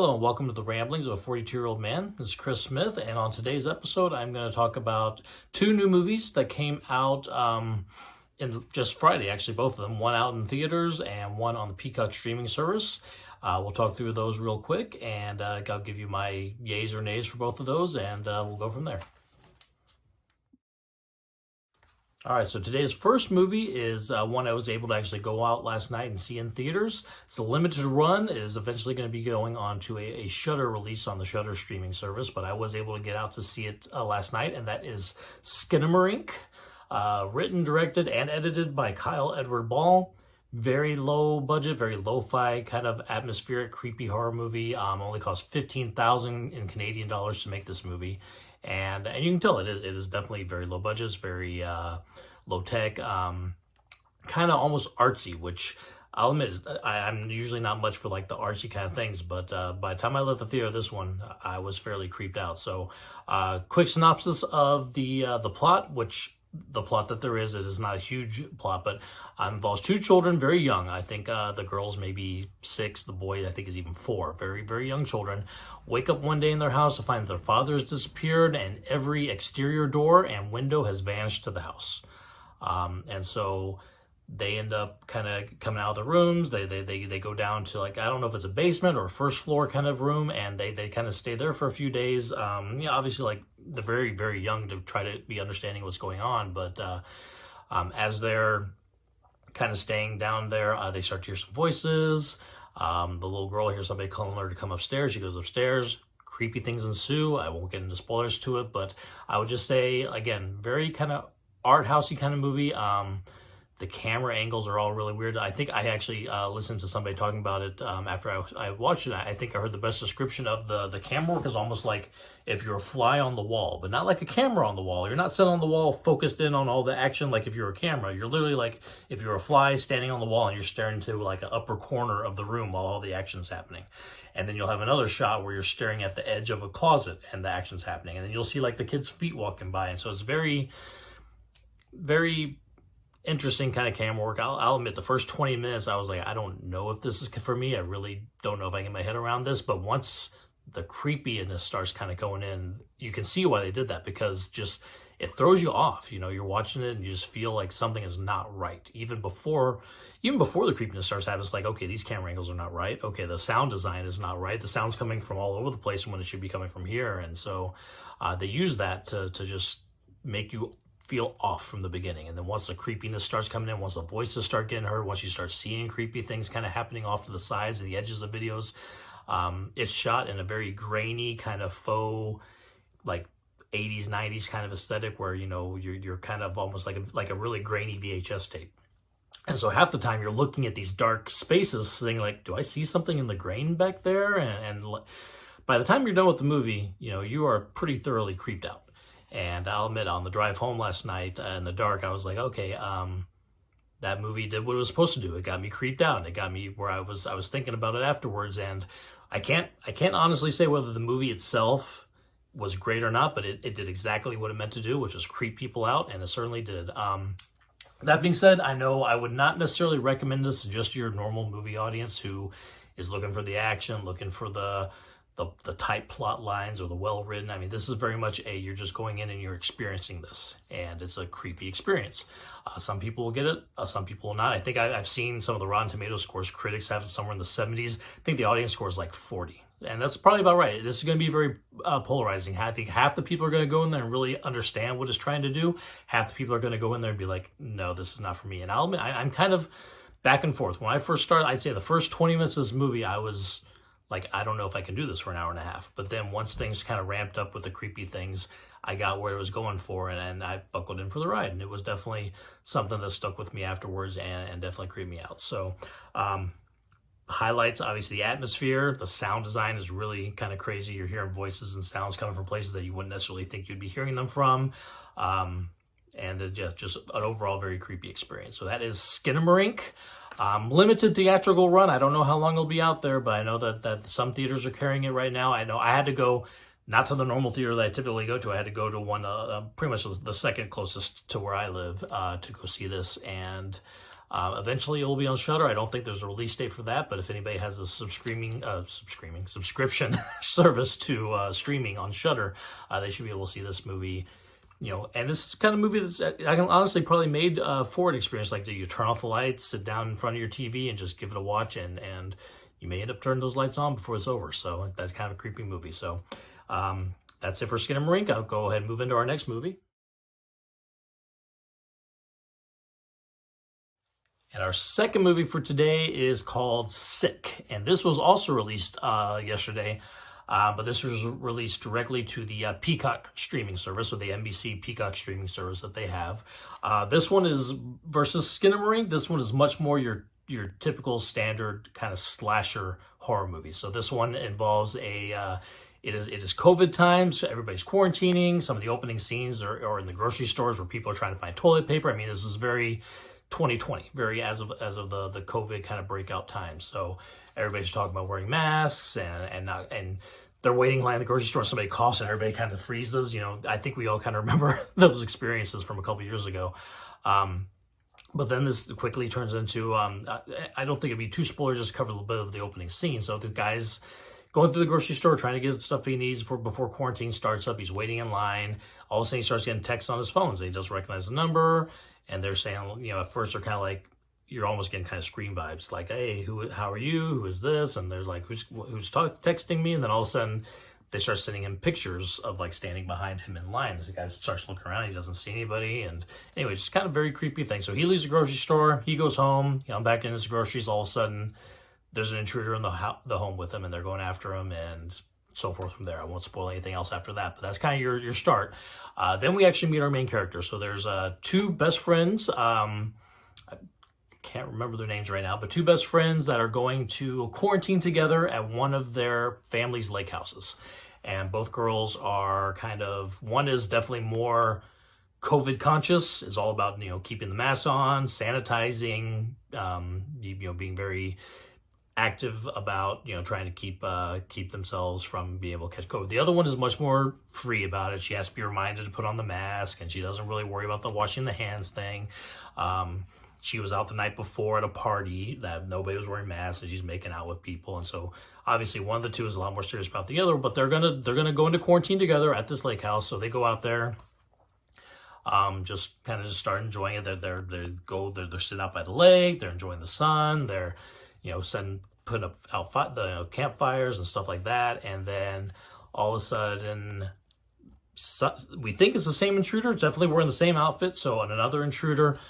Hello and welcome to the Ramblings of a 42-year-old man. This is Chris Smith, and on today's episode, I'm going to talk about two new movies that came out in just Friday, actually both of them. One out in theaters and one on the Peacock streaming service. We'll talk through those real quick, and I'll give you my yays or nays for both of those, and we'll go from there. All right, so today's first movie is one I was able to actually go out last night and see in theaters. It's a limited run. It is eventually going to be going on to a Shudder release on the Shudder streaming service, but I was able to get out to see it last night, and that is Skinamarink, written, directed, and edited by Kyle Edward Ball. Very low budget, very lo-fi, kind of atmospheric, creepy horror movie. Only cost $15,000 in Canadian dollars to make this movie. And you can tell it is definitely very low budget. It's very low tech, kind of almost artsy, which I'll admit I'm usually not much for like the artsy kind of things, but by the time I left the theater, this one I was fairly creeped out. So, quick synopsis of the plot, which the plot that there is, it is not a huge plot, but involves two children, very young. I think the girl's maybe 6, the boy I think is even 4. Very, very young children wake up one day in their house to find their father has disappeared and every exterior door and window has vanished to the house. And so they end up kind of coming out of the rooms. They go down to, like, I don't know if it's a basement or a first floor kind of room, and they kind of stay there for a few days. Obviously, like, they're very, very young to try to be understanding what's going on, but as they're kind of staying down there, they start to hear some voices. The little girl hears somebody calling her to come upstairs. She goes upstairs. Creepy things ensue. I won't get into spoilers to it, but I would just say, again, very kind of art housey kind of movie. The camera angles are all really weird. I think I actually listened to somebody talking about it after I watched it. I think I heard the best description of the camera work is almost like if you're a fly on the wall, but not like a camera on the wall. You're not sitting on the wall focused in on all the action like if you're a camera. You're literally like if you're a fly standing on the wall and you're staring to like an upper corner of the room while all the action's happening. And then you'll have another shot where you're staring at the edge of a closet and the action's happening. And then you'll see like the kids' feet walking by. And so it's very, very interesting kind of camera work. I'll admit the first 20 minutes I was like, I don't know if this is for me. I really don't know if I can get my head around this. But once the creepiness starts kind of going in, you can see why they did that, because just it throws you off. You know, you're watching it and you just feel like something is not right. Even before the creepiness starts happening, it's like, okay, these camera angles are not right. Okay, the sound design is not right. The sound's coming from all over the place when it should be coming from here. And so they use that to just make you feel off from the beginning. And then once the creepiness starts coming in, once the voices start getting heard, once you start seeing creepy things kind of happening off to the sides and the edges of videos, it's shot in a very grainy kind of faux, like 80s, 90s kind of aesthetic where, you know, you're kind of almost like a really grainy VHS tape. And so half the time you're looking at these dark spaces saying like, do I see something in the grain back there? And by the time you're done with the movie, you know, you are pretty thoroughly creeped out. And I'll admit, on the drive home last night in the dark, I was like, okay, that movie did what it was supposed to do. It got me creeped out, and it got me where I was thinking about it afterwards. And I can't honestly say whether the movie itself was great or not, but it did exactly what it meant to do, which was creep people out, and it certainly did. That being said, I know I would not necessarily recommend this to just your normal movie audience who is looking for the action, looking for the tight plot lines or the well-written. I mean, this is very much you're just going in and you're experiencing this, and it's a creepy experience. Some people will get it, some people will not. I think I've seen some of the Rotten Tomatoes scores. Critics have it somewhere in the 70s. I think the audience score is like 40, and that's probably about right. This is going to be very polarizing. I think half the people are going to go in there and really understand what it's trying to do. Half the people are going to go in there and be like, no, this is not for me. And I'll admit, I'm kind of back and forth. When I first started, I'd say the first 20 minutes of this movie, I was like, I don't know if I can do this for an hour and a half. But then once things kind of ramped up with the creepy things, I got where it was going for, and I buckled in for the ride. And it was definitely something that stuck with me afterwards and definitely creeped me out. So highlights, obviously, the atmosphere. The sound design is really kind of crazy. You're hearing voices and sounds coming from places that you wouldn't necessarily think you'd be hearing them from. And just an overall very creepy experience. So that is Skinamarink. Limited theatrical run. I don't know how long it'll be out there, but I know that some theaters are carrying it right now. I know I had to go not to the normal theater that I typically go to. I had to go to one, pretty much the second closest to where I live, to go see this. And Eventually, it will be on Shudder. I don't think there's a release date for that, but if anybody has a subscription service to streaming on Shudder, they should be able to see this movie. And this is the kind of movie that's, I can honestly probably made for an experience like that. You turn off the lights, sit down in front of your TV, and just give it a watch, and you may end up turning those lights on before it's over. So that's kind of a creepy movie. So that's it for Skinamarink. I'll go ahead and move into our next movie. And our second movie for today is called Sick. And this was also released yesterday. But this was released directly to the Peacock streaming service, or the NBC Peacock streaming service that they have. This one is, versus Skinamarink, this one is much more your typical standard kind of slasher horror movie. So this one involves it is COVID times, so everybody's quarantining. Some of the opening scenes are in the grocery stores where people are trying to find toilet paper. I mean, this is very 2020, very as of the COVID kind of breakout time. So everybody's talking about wearing masks and they're waiting in line at the grocery store. Somebody coughs and everybody kind of freezes. I think we all kind of remember those experiences from a couple years ago. But then this quickly turns into, I don't think it'd be too spoiler, just cover a little bit of the opening scene. So the guy's going through the grocery store, trying to get the stuff he needs before quarantine starts up. He's waiting in line. All of a sudden he starts getting texts on his phone. So he does recognize the number. And they're saying, at first they're kind of like, you're almost getting kind of Scream vibes. Like, hey, how are you? Who is this? And there's like, who's texting me? And then all of a sudden they start sending him pictures of like standing behind him in line. The guy starts looking around. He doesn't see anybody. And anyway, it's kind of very creepy thing. So he leaves the grocery store. He goes home. I'm back in his groceries. All of a sudden there's an intruder in the home with him, and they're going after him and so forth from there. I won't spoil anything else after that, but that's kind of your start. Then we actually meet our main character. So there's two best friends. I can't remember their names right now, but two best friends that are going to quarantine together at one of their family's lake houses. And both girls are one is definitely more COVID conscious, is all about, keeping the mask on, sanitizing, being very active about, trying to keep themselves from being able to catch COVID. The other one is much more free about it. She has to be reminded to put on the mask, and she doesn't really worry about the washing the hands thing. She was out the night before at a party that nobody was wearing masks, and she's making out with people. And so obviously one of the two is a lot more serious about the other, but they're gonna go into quarantine together at this lake house. So they go out there, just start enjoying it. They're sitting out by the lake, they're enjoying the sun, they're putting up the campfires and stuff like that. And then all of a sudden, we think it's the same intruder. It's definitely wearing the same outfit. So another intruder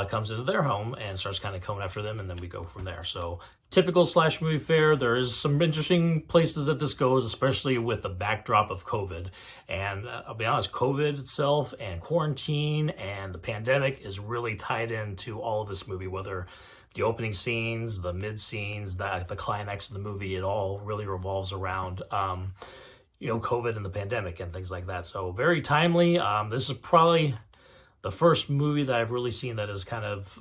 comes into their home and starts kind of coming after them, and then we go from there. So typical slash movie fare. There is some interesting places that this goes, especially with the backdrop of COVID. And I'll be honest, COVID itself and quarantine and the pandemic is really tied into all of this movie, whether the opening scenes, the mid scenes, the climax of the movie, it all really revolves around, COVID and the pandemic and things like that. So very timely. This is probably the first movie that I've really seen that has kind of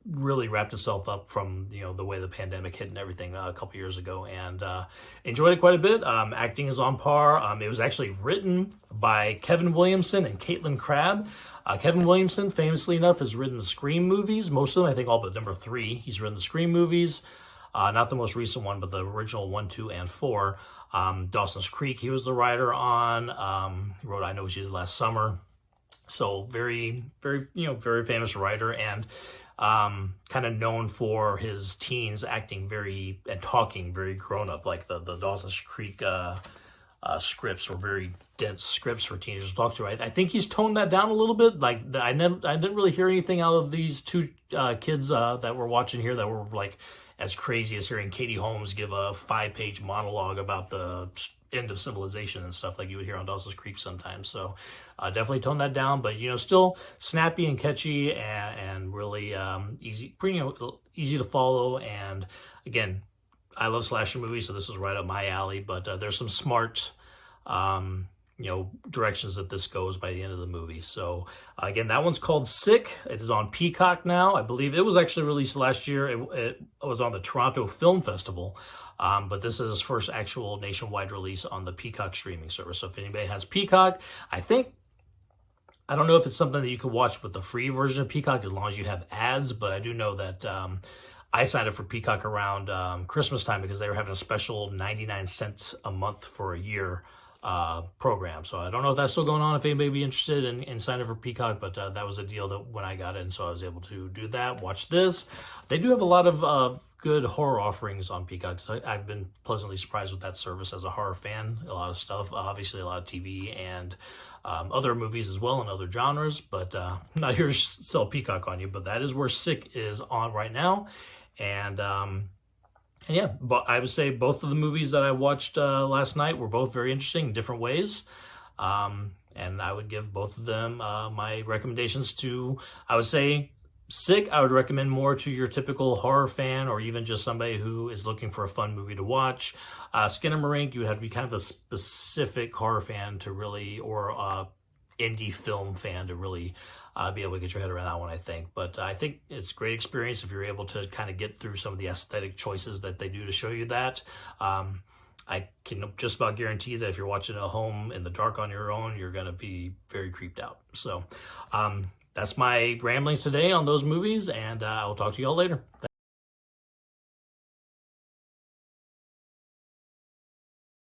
really wrapped itself up from, the way the pandemic hit and everything a couple years ago, and enjoyed it quite a bit. Acting is on par. It was actually written by Kevin Williamson and Caitlin Crabb. Kevin Williamson, famously enough, has written the Scream movies. Most of them, I think all but number 3. He's written the Scream movies. Not the most recent one, but the original 1, 2, and 4. Dawson's Creek, he was the writer on. He wrote I Know What You Did Last Summer. So very, very, very famous writer, and kind of known for his teens acting and talking very grown up. Like the Dawson's Creek scripts were very dense scripts for teenagers to talk to. I think he's toned that down a little bit. Like I didn't really hear anything out of these two kids that we're watching here that were like as crazy as hearing Katie Holmes give a 5-page monologue about the end of civilization and stuff like you would hear on Dawson's Creek sometimes. So definitely tone that down, but still snappy and catchy and really easy, pretty easy to follow. And again, I love slasher movies, so this is right up my alley. But there's some smart directions that this goes by the end of the movie. So again, that one's called Sick. It is on Peacock now. I believe it was actually released last year. It was on the Toronto Film Festival. But this is his first actual nationwide release on the Peacock streaming service. So if anybody has Peacock, I think I don't know if it's something that you could watch with the free version of Peacock as long as you have ads, but I do know that I signed up for Peacock around Christmas time because they were having a special 99 cents a month for a year program. So I don't know if that's still going on, if anybody would be interested in signing up for Peacock, but that was a deal that when I got in, so I was able to do that, watch this. They do have a lot of good horror offerings on Peacock. So I've been pleasantly surprised with that service as a horror fan. A lot of stuff, obviously a lot of TV and other movies as well and other genres, but I'm not here to sell Peacock on you, but that is where Sick is on right now. And yeah, but I would say both of the movies that I watched last night were both very interesting in different ways. And I would give both of them my recommendations to, I would say, Sick, I would recommend more to your typical horror fan or even just somebody who is looking for a fun movie to watch. Skinamarink, you would have to be kind of a specific horror fan to really, or indie film fan to really be able to get your head around that one, I think. But I think it's a great experience if you're able to kind of get through some of the aesthetic choices that they do to show you that. I can just about guarantee that if you're watching at home in the dark on your own, you're going to be very creeped out. So that's my ramblings today on those movies, and I will talk to you all later.